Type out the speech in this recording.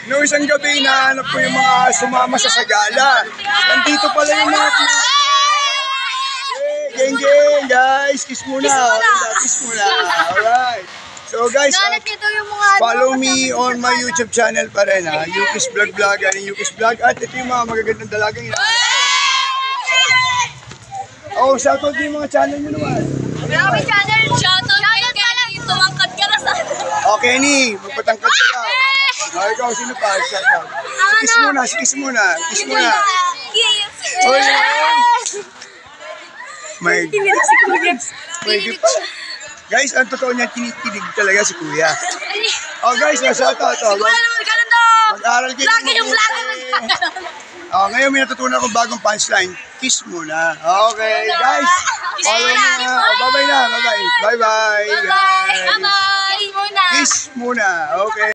Noong isang gabi, nahanap ko yung mga sumama sa sagala. Nandito pala yung mga... Hey, geng, guys. Kiss muna. Kiss muna. Alright. So guys, follow me on my YouTube channel pa rin ha. Yukis Vlog and Yukis Vlog. At ito yung mga magagandang dalagang oh, shoutout yung mga channel nyo naman. Marami channel. Shoutout kay tumangkad ka na sa... Okay, ni. Magpatangkad ka lang. Oh, ikaw, sino pa? Shoutout. Kiss muna, kiss muna. Kiss muna. Oh, yeah. May gift. Guys, ang totoo niya, tinitig talaga si Kuya. Oh guys, shoutout. Mag-aaral kayo. Lagi yung vlogger. Oh, ngayon may natutunan akong bagong punchline. Kiss muna. Okay, guys. Follow me na. Oh, bye-bye na. Bye-bye. Bye-bye. Bye-bye. Kiss muna. Kiss muna. Okay.